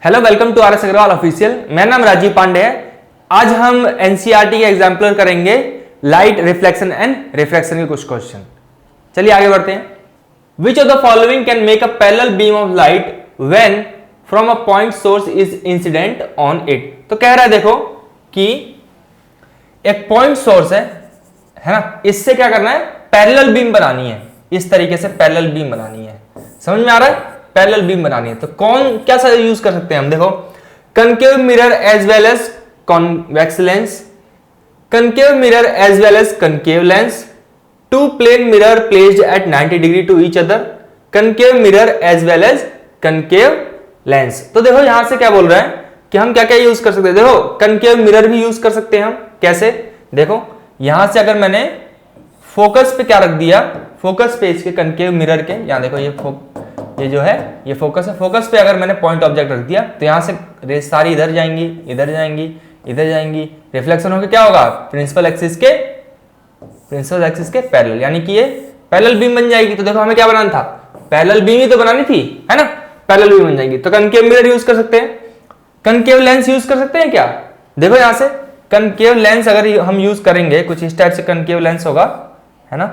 Hello, welcome to R S. Agarwal official. मेरा नाम राजीव पांडे है। आज हम एनसीईआरटी के एग्जाम्पलर करेंगे लाइट रिफ्लेक्शन एंड रिफ्रैक्शन के कुछ क्वेश्चन। चलिए आगे बढ़ते हैं। विच of the following can make a parallel beam of light when from a point source is incident on it. तो कह रहा है देखो कि एक पॉइंट सोर्स है ना, इससे क्या करना है, पैरेलल बीम बनानी है। इस तरीके से पैरेलल बीम बनानी है, समझ में आ रहा है? पैरेलल बीम बनानी है तो कौन क्या सा यूज कर सकते हैं हम? देखो, concave mirror as well as convex lens, concave mirror as well as concave lens, two plane mirror placed at 90 degree to each other, concave mirror as well as concave lens. तो देखो यहां से क्या बोल रहा है कि हम क्या क्या यूज कर सकते हैं। देखो, कनकेव मिरर भी यूज कर सकते हैं हम। कैसे? देखो, यहां से अगर मैंने फोकस पे क्या रख दिया, फोकस पे इसके कनकेव मिरर के, यहां देखो ये जो है ये फोकस है, फोकस पे अगर मैंने पॉइंट ऑब्जेक्ट रख दिया तो यहां से रेज सारी इधर जाएंगी, इधर जाएंगी, इधर जाएंगी, रिफ्लेक्शन होकर क्या होगा, प्रिंसिपल एक्सिस के पैरेलल, यानी कि ये पैरेलल बीम बन जाएगी। तो देखो हमें क्या बनाना था, पैरेलल बीम ही तो बनानी थी, है ना? पैरेलल बीम बन जाएगी। तो कनकेव मिरर यूज कर सकते हैं, कनकेव लेंस यूज कर सकते हैं क्या? देखो यहां से कनकेव लेंस अगर हम यूज करेंगे, कुछ इस टाइप से कनकेव लेंस होगा, है ना,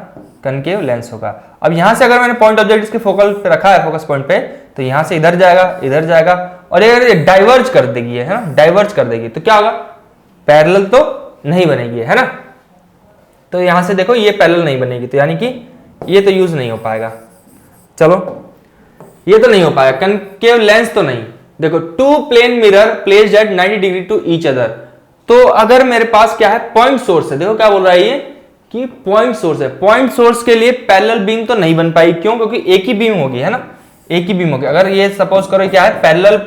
कनकेव लेंस होगा। अब यहां से अगर मैंने पॉइंट ऑब्जेक्ट इसके फोकल पे रखा है, फोकस पॉइंट पे, तो यहां से इधर जाएगा, इधर जाएगा, और अगर ये डाइवर्ज कर देगी, है ना, डाइवर्ज कर देगी तो क्या होगा, पैरेलल तो नहीं बनेगी, है ना। तो यहां से देखो ये पैरेलल नहीं बनेगी, तो यानी कि ये तो यूज नहीं हो पाएगा। चलो, ये तो नहीं हो पाएगा, कनकेव लेंस तो नहीं। देखो, two plane mirror placed at 90 degree to each other. तो अगर मेरे पास क्या है, पॉइंट सोर्स है, देखो क्या बोल रहा है ये कि पॉइंट सोर्स है, पॉइंट सोर्स के लिए पैरेलल बीम तो नहीं बन पाई। क्यों? क्योंकि एक ही बीम होगी, है ना, एक ही बीम होगी। अगर ये सपोज करो क्या है, पैरेलल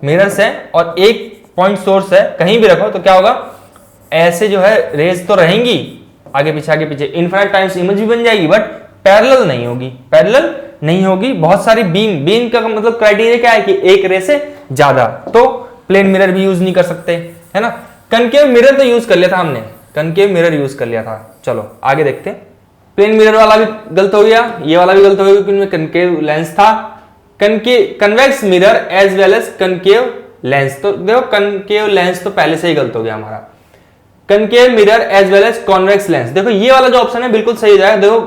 मिरर्स है और एक पॉइंट सोर्स है, कहीं भी रखो तो क्या होगा, ऐसे जो है रेज तो रहेंगी आगे पीछे, इनफिनिट टाइम्स इमेज भी बन जाएगी, बट पैरेलल नहीं होगी, पैरेलल नहीं होगी। बहुत सारी बीम का मतलब क्राइटेरिया क्या है कि एक रे से ज्यादा, तो प्लेन मिरर भी यूज नहीं कर सकते, है ना। कनकेव मिरर तो यूज कर लिया था हमने, कनकेव मिरर यूज कर लिया था। चलो आगे देखते हैं। प्लेन मिरर वाला भी गलत हो गया, ये वाला भी गलत हो गया क्योंकि इनमें कनकेव लेंस था। Convex mirror as well as concave lens, तो देखो कनकेव लेंस तो पहले से ही गलत हो गया हमारा। Concave mirror as well as convex lens, देखो ये वाला जो ऑप्शन है बिल्कुल सही हो जाएगा। देखो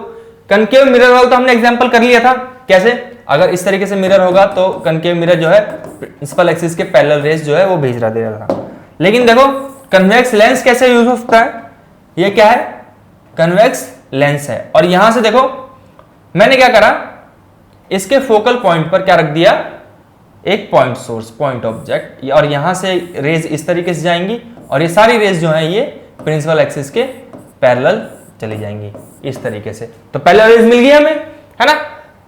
कनकेव मिरर वाला तो हमने एग्जांपल कर लिया था। कैसे? अगर इस तरीके से मिरर होगा तो कनकेव मिरर जो है प्रिंसिपल एक्सिस के पैरेलल रेज जो है वो भेज रहा दे रहा था। लेकिन देखो कन्वेक्स लेंस कैसे यूज होता है, ये क्या है, कन्वेक्स लेंस है। और यहां से देखो मैंने क्या करा, इसके फोकल पॉइंट पर क्या रख दिया, एक पॉइंट सोर्स, पॉइंट ऑब्जेक्ट, और यहां से रेज इस तरीके से जाएंगी और ये सारी रेज जो है ये प्रिंसिपल एक्सिस के पैरेलल चली जाएंगी इस तरीके से। तो पैरेलल रेज मिल गई हमें, है ना।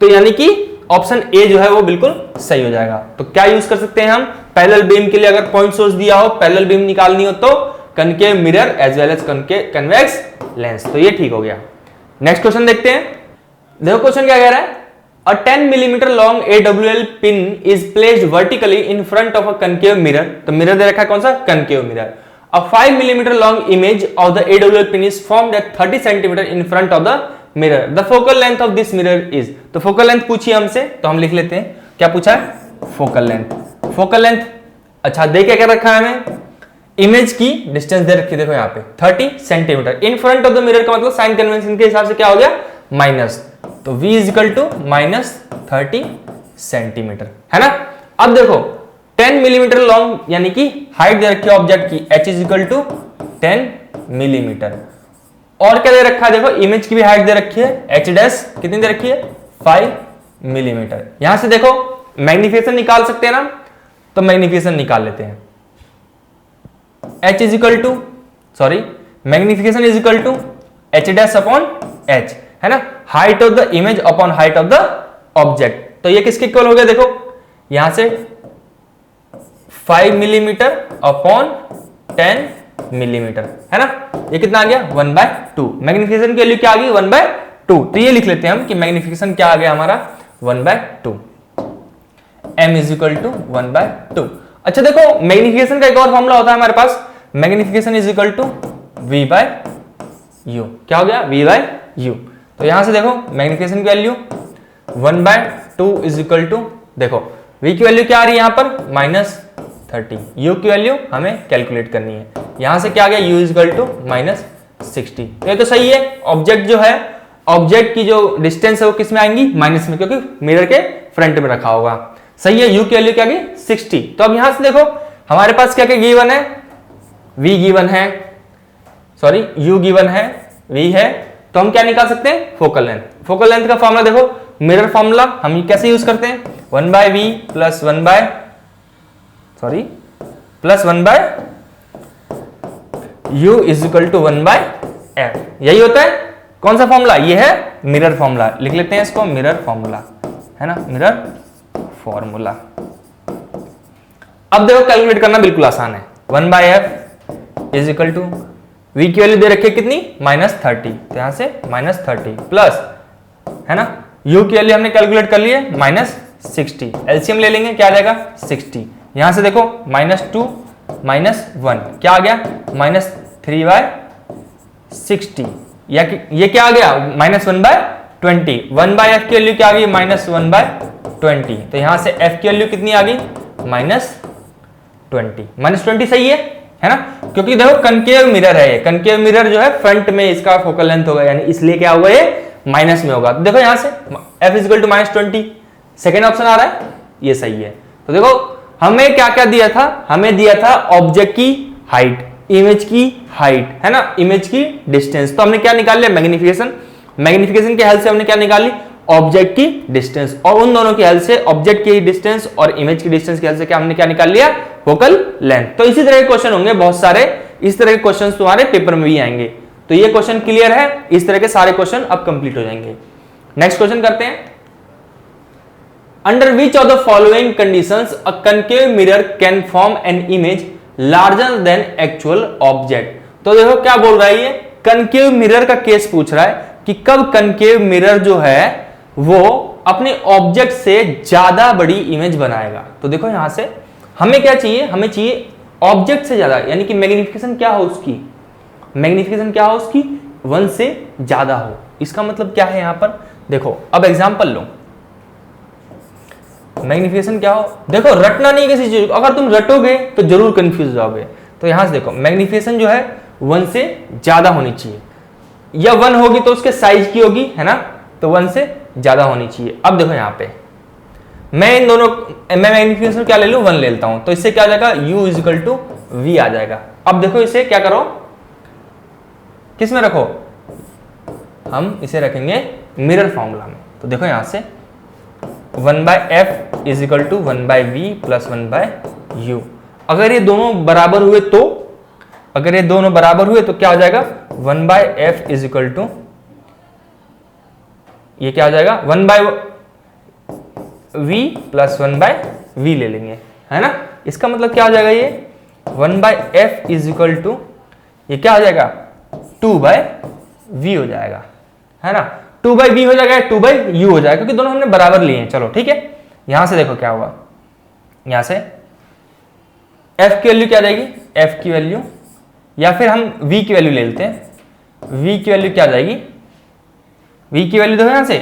तो यानी कि ऑप्शन ए जो है वो बिल्कुल सही हो जाएगा। तो क्या यूज कर सकते हैं हम पैरेलल बीम के लिए? अगर पॉइंट सोर्स दिया हो, पैरेलल बीम निकालनी हो तो concave mirror as well as convex lens, तो ये ठीक हो गया। नेक्स्ट क्वेश्चन देखते हैं। देखो क्वेश्चन क्या कह रहा है, अ 10 millimetre long AWL pin is placed vertically in front of a concave mirror. तो मिरर दे रखा है कौन सा, concave mirror. A 5 millimetre long image of the AWL pin is formed at 30 centimetre in front of the mirror. The focal length of this mirror is. तो focal length पूछी हमसे, तो हम लिख लेते हैं क्या पूछा है, फोकल लेंथ। फोकल लेंथ अच्छा देखे क्या रखा है हमें, इमेज की डिस्टेंस दे रखी है, देखो यहाँ पे 30 centimetre. In front of the mirror का मतलब साइन कन्वेंशन के हिसाब से क्या हो गया, माइनस, तो v is equal to minus 30 centimetre, है ना। अब देखो 10 मिलीमीटर लॉन्ग यानी कि हाइट दे रखी है ऑब्जेक्ट की, h is equal to 10 millimetre. और क्या दे रखा है, देखो इमेज की भी हाइट दे रखी है, h डैश कितनी दे रखी है, 5 मिलीमीटर। यहां से देखो मैग्निफिकेशन निकाल सकते हैं ना, तो मैग्निफिकेशन निकाल लेते हैं। h is equal to magnification is equal to h dash upon h, है ना, height of the image upon height of the object. तो ये किसके इक्वल हो गया, देखो यहां से 5 मिलीमीटर अपॉन 10 मिलीमीटर, है ना। ये कितना आ गया, 1/2। मैग्निफिकेशन की वैल्यू क्या आ गई, 1/2। तो ये लिख लेते हैं हम कि मैग्निफिकेशन क्या आ गया हमारा, 1/2। m is equal to 1/2। अच्छा देखो मैग्निफिकेशन का एक और फॉर्मूला होता है हमारे पास, magnification is equal to v/u। क्या हो गया, v/u। तो यहां से देखो मैग्निफिकेशन की वैल्यू 1/2 इज इक्वल टू, देखो v की वैल्यू क्या आ रही है यहाँ पर -30, u की वैल्यू हमें कैलकुलेट करनी है। यहां से क्या आ गया u इजकल टू -60। ये तो सही है, ऑब्जेक्ट जो है, ऑब्जेक्ट की जो डिस्टेंस है वो किस में आएंगी, माइनस में, क्योंकि मिरर के फ्रंट में रखा होगा। सही है, u की वैल्यू क्या आ गई 60। तो अब यहां से देखो हमारे पास क्या क्या गिवन है, v गिवन है, सॉरी u गिवन है, v है, तो हम क्या निकाल सकते हैं, फोकल लेंथ। फोकल लेंथ का फॉर्मूला देखो, मिरर फॉर्मूला हम कैसे यूज करते हैं, 1/v plus 1/, u is equal to 1/f। यही होता है कौन सा फॉर्मूला, ये है मिरर फॉर्मूला। लिख लेते हैं इसको, मिरर फॉर्मूला है ना, मिरर फॉर्मूला। अब देखो कैलकुलेट करना बिल्कुल आसान है। 1/f is equal to, v की वैल्यू दे रखी है कितनी, -30, तो यहां से -30 प्लस, है ना, u की वैल्यू हमने कैलकुलेट कर ली है -60, एलसीएम ले लेंगे, क्या आ जाएगा 60। यहां से देखो -2 -1 क्या आ गया, -3/60, या ये क्या आ गया, -1/20। 1/f की वैल्यू क्या आ गई, -1/20, तो यहां से f की वैल्यू कितनी आ गई, -20 सही है ना, क्योंकि देखो कनकेव मिरर है, ये कनकेव मिरर जो है फ्रंट में इसका फोकल लेंथ होगा, यानी इसलिए क्या होगा, ये माइनस में होगा। तो देखो यहां से f equal to -20, second option आ रहा है, ये सही है। तो देखो हमें क्या क्या दिया था, हमें दिया था ऑब्जेक्ट की हाइट, इमेज की हाइट, है ना, इमेज की डिस्टेंस। तो हमने क्या निकाल लिया, मैग्निफिकेशन। मैग्निफिकेशन के हेल्प से हमने क्या निकाली, ऑब्जेक्ट की डिस्टेंस, और उन दोनों की हेल्प से, ऑब्जेक्ट की डिस्टेंस और इमेज की डिस्टेंस की हेल्प से क्या हमने क्या निकाल लिया, फोकल लेंथ। तो इसी तरह के क्वेश्चन होंगे बहुत सारे, इस तरह के क्वेश्चन तुम्हारे पेपर में भी आएंगे। तो ये क्वेश्चन क्लियर है, इस तरह के सारे क्वेश्चन अब कंप्लीट हो जाएंगे। नेक्स्ट क्वेश्चन करते हैं। Under which of the following conditions a concave mirror can form an image larger than actual object. तो देखो क्या बोल रहा है, ये कनकेव मिरर का केस पूछ रहा है कि कब कनकेव मिरर जो है वो अपने ऑब्जेक्ट से ज्यादा बड़ी इमेज बनाएगा। तो देखो यहां से हमें क्या चाहिए, हमें चाहिए ऑब्जेक्ट से ज्यादा, यानी कि मैग्निफिकेशन क्या हो उसकी, मैग्निफिकेशन क्या हो उसकी, 1 से ज्यादा हो। इसका मतलब क्या है यहां पर, देखो अब एग्जांपल लो, मैग्निफिकेशन क्या हो, देखो रटना नहीं किसी चीज को, अगर तुम रटोगे तो जरूर कंफ्यूज हो जाओगे। तो यहां से देखो मैग्निफिकेशन जो है 1 से ज्यादा होनी चाहिए, या 1 होगी तो उसके साइज की होगी, है ना, तो 1 से ज्यादा होनी चाहिए। अब देखो यहां पे मैं इन दोनों, मैं मैग्निफिकेशन क्या ले लूं, 1 ले लेता हूं, तो इससे क्या आ जाएगा, u इक्वल टू v आ जाएगा। अब देखो इसे क्या करो, किस में रखो, हम इसे रखेंगे मिरर फॉर्मूला में। तो देखो यहां से 1/f is equal to 1/v plus 1/u। अगर ये दोनों बराबर हुए तो, अगर ये दोनों बराबर हुए तो क्या हो जाएगा, 1/f इज इक्वल टू, ये क्या हो जाएगा, 1/v प्लस 1/v ले लेंगे, है ना। इसका मतलब क्या हो जाएगा, ये 1/f इज इक्वल टू, ये क्या हो जाएगा, 2/v हो जाएगा, है ना, 2/v हो जाएगा, 2/u हो जाएगा, क्योंकि दोनों हमने बराबर लिए हैं। चलो ठीक है, यहां से देखो क्या हुआ, यहां से f की वैल्यू क्या जाएगी, f की वैल्यू, या फिर हम v की वैल्यू ले लेते हैं, v की वैल्यू क्या जाएगी, v की वैल्यू देखो यहां से,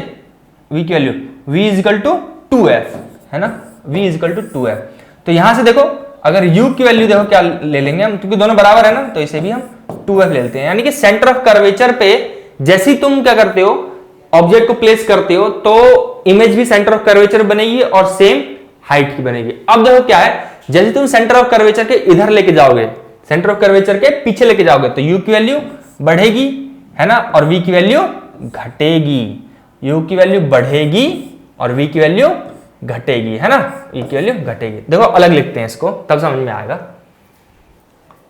v की value v is equal to 2f, है ना, v is equal to 2f। तो यहां से देखो अगर u की वैल्यू देखो क्या ले लेंगे हम, क्योंकि दोनों बराबर है ना, तो इसे भी हम 2f ले लेते हैं। यानी कि सेंटर ऑफ कर्वेचर पे जैसे ही तुम क्या करते हो, ऑब्जेक्ट को प्लेस करते हो, तो इमेज भी सेंटर ऑफ कर्वेचर बनेगी और सेम हाइट की बनेगी। अब देखो क्या है, जैसे तुम सेंटर ऑफ कर्वेचर के इधर लेके जाओगे, सेंटर ऑफ कर्वेचर के पीछे लेके जाओगे, तो u की वैल्यू बढ़ेगी, है ना, और v की वैल्यू घटेगी, u की वैल्यू बढ़ेगी और v की वैल्यू घटेगी, है ना, v की वैल्यू घटेगी। देखो अलग लिखते हैं इसको, तब समझ में आएगा।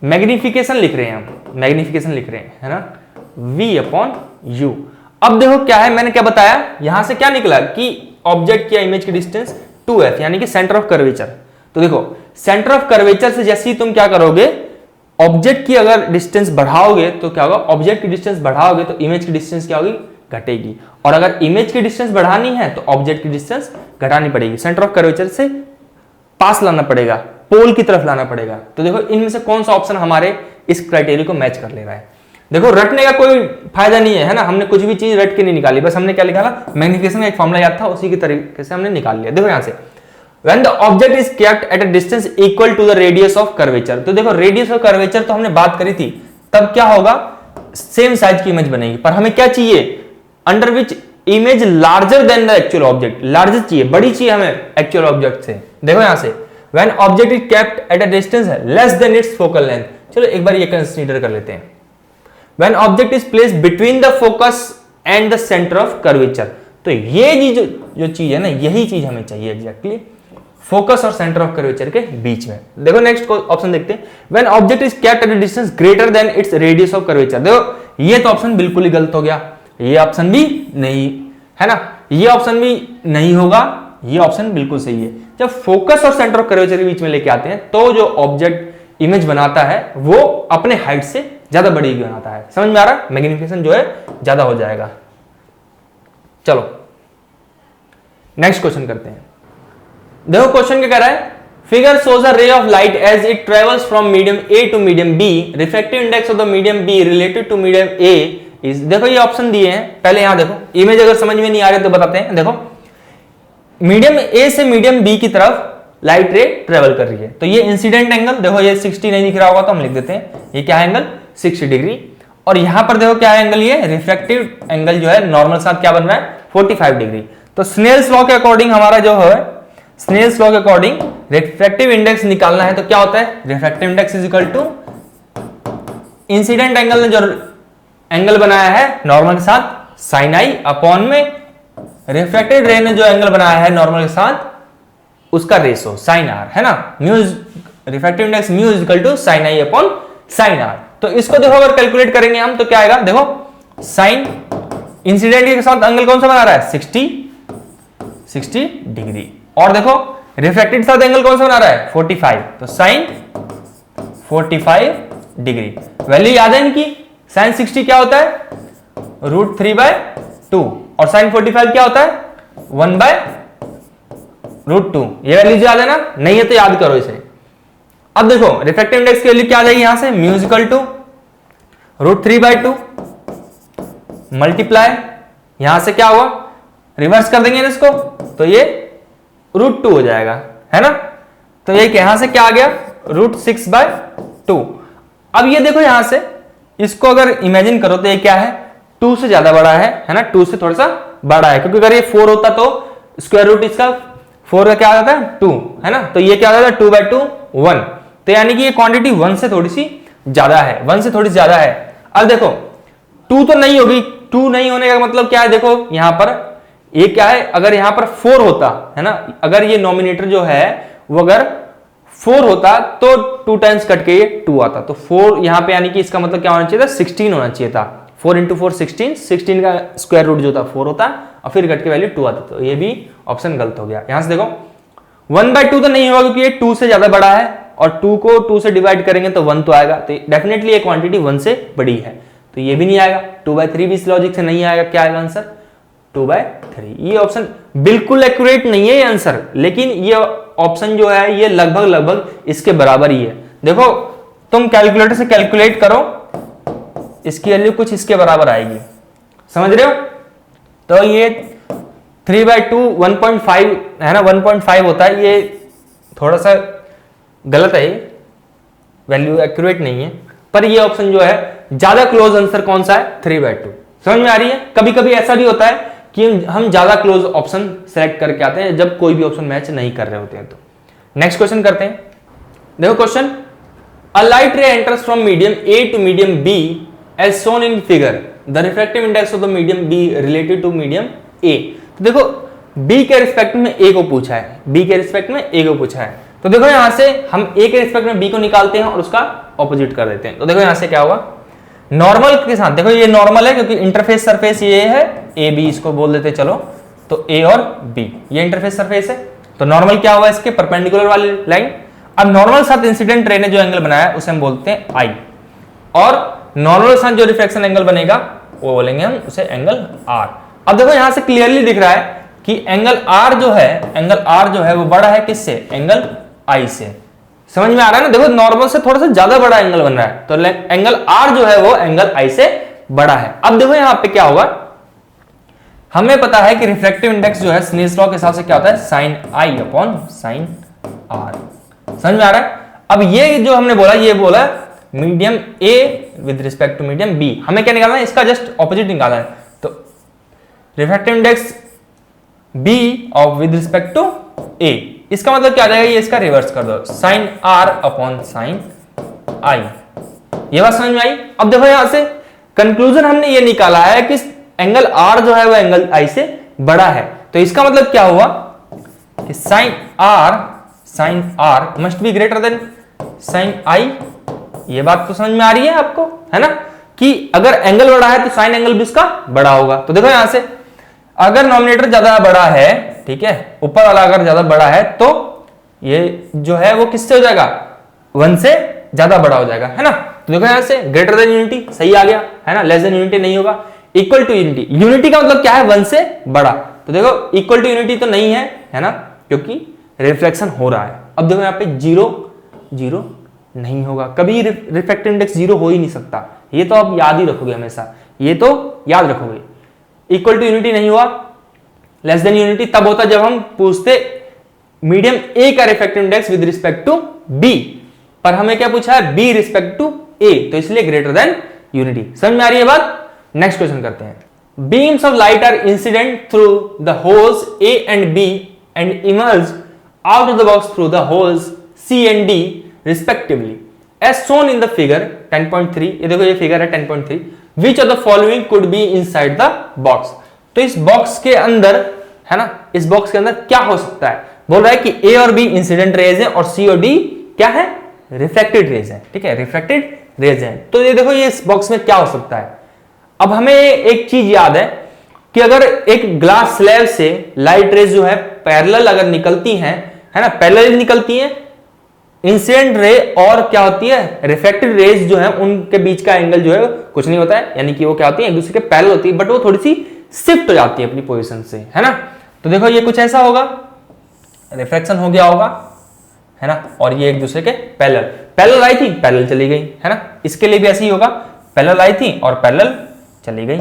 मैग्निफिकेशन लिख रहे हैं हम, मैग्निफिकेशन लिख रहे हैं, है ना, v/u। अब देखो क्या है, मैंने क्या बताया, यहां से क्या निकला कि ऑब्जेक्ट या इमेज की डिस्टेंस 2f, यानी कि सेंटर ऑफ कर्वेचर। तो देखो सेंटर ऑफ कर्वेचर से जैसे ही तुम क्या करोगे, ऑब्जेक्ट की अगर डिस्टेंस बढ़ाओगे तो क्या होगा, ऑब्जेक्ट की डिस्टेंस बढ़ाओगे तो इमेज की डिस्टेंस क्या होगी, घटेगी। और अगर इमेज की डिस्टेंस बढ़ानी है तो ऑब्जेक्ट की डिस्टेंस घटानी पड़ेगी, सेंटर ऑफ कर्वेचर से पास लाना पड़ेगा, पोल की तरफ लाना पड़ेगा। तो देखो इनमें से कौन सा ऑप्शन हमारे इस क्राइटेरिया को मैच कर ले रहा है। देखो रटने का कोई फायदा नहीं है ना, हमने कुछ भी चीज रट के नहीं निकाली, बस हमने क्या निकाला, मैग्निफिकेशन का एक फॉर्मूला याद था, उसी के तरीके से हमने निकाल लिया। देखो यहां से when the object is kept at a distance equal to the radius of curvature. तो देखो रेडियस ऑफ कर्वेचर तो हमने बात करी थी, तब क्या होगा, सेम साइज की इमेज बनेगी, पर हमें क्या चाहिए, under which image larger than the actual object, larger चाहिए, बड़ी चाहिए हमें एक्चुअल ऑब्जेक्ट से। देखो यहां से when object is kept at a distance less than it's focal length. चलो एक बार ये कंसीडर कर लेते हैं। When object is placed between the focus and the centre of curvature, तो ये जो चीज है ना, यही चीज हमें चाहिए एग्जैक्टली फोकस और सेंटर ऑफ कर्वेचर के बीच में। देखो नेक्स्ट ऑप्शन देखते हैं, when object is kept at a distance greater than its radius of curvature. देखो ये तो ऑप्शन बिल्कुल ही गलत हो गया, ये ऑप्शन भी नहीं है ना, ये ऑप्शन भी नहीं होगा, ये ऑप्शन बिल्कुल सही है। जब फोकस और सेंटर ऑफ कर्वेचर के बीच में लेके आते हैं तो जो ऑब्जेक्ट इमेज बनाता है वो अपने हाइट से ज्यादा बड़ी बनाता है। समझ में आ रहा, मैग्निफिकेशन जो है ज्यादा हो जाएगा। चलो नेक्स्ट क्वेश्चन करते हैं। देखो क्वेश्चन क्या कह रहा है, figure shows a ray of light as it travels from medium A to medium B, refractive index of the medium B related to medium A is. देखो ये ऑप्शन दिए हैं, पहले यहां देखो, इमेज अगर समझ में नहीं आ रही तो बताते हैं। देखो मीडियम ए से मीडियम बी की तरफ लाइट रे ट्रेवल कर रही है, तो ये इंसिडेंट एंगल, देखो ये 60 नहीं दिख रहा होगा तो हम लिख देते हैं, ये क्या है एंगल 60 डिग्री। और यहां पर देखो क्या है एंगल, ये रिफ्रैक्टिव एंगल जो है नॉर्मल साथ क्या बन रहा है 45 डिग्री। तो स्नेल्स लॉ के अकॉर्डिंग हमारा जो है, स्नेल्स लॉ के अकॉर्डिंग रिफ्रैक्टिव इंडेक्स निकालना है, तो क्या होता है, refractive index is equal to incident angle ने जो एंगल बनाया है नॉर्मल के साथ साइन आई अपॉन में रिफ्रैक्टेड रे ने जो एंगल बनाया है नॉर्मल के साथ उसका रेशो साइन आर, है ना, mu refractive index mu is equal to sine i upon sine r. तो इसको देखो अगर कैलकुलेट करेंगे हम तो क्या आएगा, देखो साइन इंसिडेंट के साथ एंगल कौन सा बना रहा है 60 डिग्री, और देखो रिफ्रैक्टेड के साथ एंगल कौन सा बना रहा है 45, तो साइन 45 डिग्री। वैल्यू याद है इनकी, साइन 60 क्या होता है √3/2 और साइन 45 क्या होता है 1/√2। ये वैल्यू याद है ना, नहीं है तो याद करो इसे। अब देखो रिफ्रैक्टिव इंडेक्स की वैल्यू क्या आ जाएगी यहां से, म्यू इक्वल टू √3/2 मल्टीप्लाई, यहां से क्या हुआ, रिवर्स कर देंगे इसको तो ये √2 हो जाएगा, है ना। तो ये यहां से क्या आ गया √6/2। अब ये देखो यहां से इसको अगर इमेजिन करो तो ये क्या है 2 से ज्यादा बड़ा है ना, 2 से थोड़ा सा बड़ा है, क्योंकि अगर ये 4 होता तो स्क्वायर रूट इसका 4 का क्या आ जाता है 2, है ना, तो ये क्या आ जाता है 2/2 1, तो यानी कि ये क्वांटिटी 1 से थोड़ी सी ज्यादा है, 1 से थोड़ी सी ज्यादा है। अब देखो 2 तो नहीं होगी, 2 नहीं होने का मतलब क्या है, देखो यहां पर ये क्या है, अगर यहां पर 4 होता है ना, अगर ये नॉमिनेटर जो है वो अगर 4 होता तो 2 टाइम्स कट के ये 2 आता, तो 4 यहां पे यानी कि इसका मतलब क्या होना चाहिए था 16 होना चाहिए था, 4 × 4 16 का स्क्वायर रूट जो था 4 होता और फिर कट के वैल्यू 2 आती, तो ये भी ऑप्शन गलत हो गया। यहां से देखो 1/2 तो नहीं होगा क्योंकि ये 2 से ज्यादा बड़ा है और 2 को 2 से डिवाइड करेंगे तो 1 तो आएगा, तो डेफिनेटली ये क्वांटिटी 1 से बड़ी है, तो ये भी नहीं आएगा। 2/3 भी इस लॉजिक से नहीं आएगा, क्या आएगा आंसर 2/3। ये ऑप्शन बिल्कुल एक्यूरेट नहीं है ये आंसर, लेकिन ये ऑप्शन जो है ये लगभग इसके बराबर ही है। देखो तुम कैलकुलेटर से कैलकुलेट करो, इसकी वैल्यू कुछ इसके बराबर आएगी, समझ रहे हो। तो ये 3/2 1.5 है ना, 1.5 होता है, ये थोड़ा सा गलत है, वैल्यू एक्यूरेट नहीं है, पर ये ऑप्शन जो है ज्यादा क्लोज आंसर कौन सा है 3/2। समझ में आ रही है। कभी कभी ऐसा भी होता है कि हम ज्यादा क्लोज ऑप्शन सेलेक्ट करके आते हैं जब कोई भी ऑप्शन मैच नहीं कर रहे होते हैं। तो नेक्स्ट क्वेश्चन करते हैं। देखो question, a light ray enters from medium A to medium B as shown in figure, the refractive index of the medium B related to medium A. तो देखो बी के रिस्पेक्ट में ए को पूछा है, बी के रिस्पेक्ट में ए को पूछा है, तो देखो यहां से हम ए के रिस्पेक्ट में बी को निकालते हैं और उसका ऑपोजिट कर देते हैं। तो देखो यहां से क्या होगा, नॉर्मल के साथ, देखो ये नॉर्मल है क्योंकि इंटरफेस सरफेस ये है, ए बी इसको बोल देते चलो, तो ए और बी ये इंटरफेस सरफेस है, तो नॉर्मल क्या हुआ इसके परपेंडिकुलर वाली लाइन। अब नॉर्मल साथ इंसिडेंट रे ने जो एंगल बनाया उसे हम बोलते हैं आई, और नॉर्मल साथ जो रिफ्लेक्शन एंगल बनेगा वो बोलेंगे हम उसे एंगल आर। अब देखो यहां से क्लियरली दिख रहा है कि एंगल आर जो है वो बड़ा है किससे, एंगल आई से। समझ में आ रहा है ना। देखो नॉर्मल से थोड़ा सा ज्यादा बड़ा एंगल बन रहा है, तो एंगल आर जो है वो एंगल आई से बड़ा है। अब देखो यहां पे क्या होगा, हमें पता है कि रिफ्रैक्टिव इंडेक्स जो है स्नेल्स लॉ के हिसाब से क्या होता है, sine i upon sine r. समझ में आ रहा है? अब ये जो हमने बोला, ये बोला medium A with respect to medium B, हमें क्या निकालना है, इसका जस्ट ऑपोजिट निकालना है। तो refractive index B of with respect to A, इसका मतलब क्या आ जाएगा, ये इसका रिवर्स कर दो, sign are upon sine I. ये बात समझ में आई? अब देखो यहां से कंक्लूजन हमने ये निकाला है कि एंगल आर जो है वो एंगल आई से बड़ा है, तो इसका मतलब क्या हुआ कि sine R must be greater than sine I. ये बात तो समझ में आ रही है आपको, है ना, कि अगर एंगल बड़ा है तो साइन एंगल भी उसका बड़ा होगा। तो देखो यहां से अगर नॉमिनेटर ज्यादा बड़ा है, ठीक है, ऊपर वाला अगर ज्यादा बड़ा है तो ये जो है वो किससे हो जाएगा, 1 से ज्यादा बड़ा हो जाएगा, है ना। तो देखो यहां से ग्रेटर देन यूनिटी सही आ गया, है ना, लेस देन यूनिटी नहीं होगा। इक्वल टू यूनिटी, यूनिटी का मतलब क्या है, 1 से बड़ा। तो देखो इक्वल टू यूनिटी तो नहीं है ना, क्योंकि रिफ्लेक्शन हो रहा है। अब देखो यहाँ पे 0 नहीं होगा, कभी रिफ्रैक्टिव इंडेक्स 0 हो ही नहीं सकता, ये तो आप याद ही रखोगे हमेशा, ये तो याद रखोगे। इक्वल टू यूनिटी नहीं हुआ, लेस देन यूनिटी तब होता जब हम पूछते मीडियम ए का refractive index with respect to B, पर हमें क्या पूछा है, बी रिस्पेक्ट टू ए, तो इसलिए ग्रेटर देन यूनिटी। समझ में आ रही है बात? नेक्स्ट क्वेश्चन करते हैं। Beams of light are incident through the holes A and B and emerge out of the box through the holes C and D respectively as shown in the figure 10.3। ये देखो ये figure है 10.3। Which of the following could be inside the box. तो इस box के अंदर, है ना, इस बॉक्स के अंदर क्या हो सकता है, बोल रहा है कि ए और बी इंसिडेंट रेज है और सी और डी क्या है, रिफ्लेक्टेड रेज है, ठीक है, रिफ्लेक्टेड रेज है। तो ये देखो ये इस बॉक्स में क्या हो सकता है। अब हमें एक चीज याद है कि अगर एक ग्लास स्लैब से लाइट रेज जो है पैरेलल अगर निकलती हैं, है ना, पैरेलल निकलती हैं, इंसिडेंट रे और क्या होती है, रिफ्लेक्टेड रेज जो है, उनके बीच का एंगल जो है कुछ नहीं होता है, यानी कि वो क्या होती है, एक दूसरे के पैरेलल होती है, बट वो थोड़ी सी शिफ्ट हो जाती है अपनी पोजीशन से, है ना। तो देखो ये कुछ ऐसा होगा, रिफ्लेक्शन हो गया होगा, है ना, और ये एक दूसरे के पैरेलल आई थी, पैरेलल चली गई, है ना। इसके लिए भी ऐसे ही होगा, पैरेलल आई थी और पैरेलल चली गई।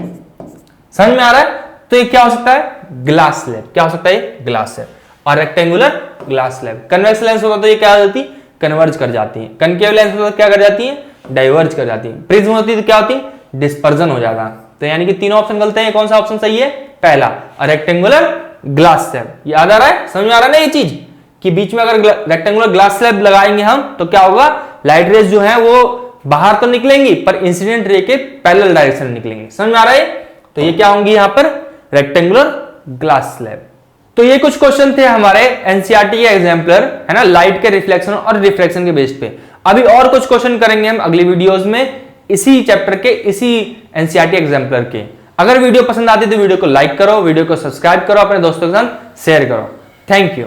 समझ में आ रहा है? तो ये क्या हो सकता है, ग्लास स्लैब। क्या हो सकता है, ये ग्लास स्लैब। और rectangular glass slab. Convex lens होता तो ये क्या हो जाती, कन्वर्ज कर जाती है। कनकेव लेंस होता तो क्या कर जाती है, डाइवर्ज कर जाती है। प्रिज्म होती तो क्या होती, डिस्पर्जन हो जाता। तो यानी कि तीनों ऑप्शन गलत हैं, कौन सा ऑप्शन सही है, पहला, और रेक्टेंगुलर ग्लास स्लैब। याद आ रहा है, समझ में आ रहा है ना ये चीज, कि बीच में अगर रेक्टेंगुलर ग्लास स्लैब लगाएंगे हम तो क्या होगा, लाइट रेज जो है वो बाहर तो निकलेंगी पर इंसिडेंट रे के पैरेलल डायरेक्शन में निकलेंगे। समझ में आ रहा है? तो ये क्या होंगी यहां पर, रेक्टेंगुलर ग्लास स्लैब। तो ये कुछ क्वेश्चन थे हमारे एनसीईआरटी के एग्जाम्पलर, है ना, लाइट के रिफ्लेक्शन और रिफ्रैक्शन के बेस पे। अभी और कुछ क्वेश्चन करेंगे हम अगली वीडियोस में, इसी चैप्टर के, इसी एनसीईआरटी एग्जाम्पलर के। अगर वीडियो पसंद आती है तो वीडियो को लाइक करो, वीडियो को सब्सक्राइब करो, अपने दोस्तों के साथ शेयर करो। Thank you.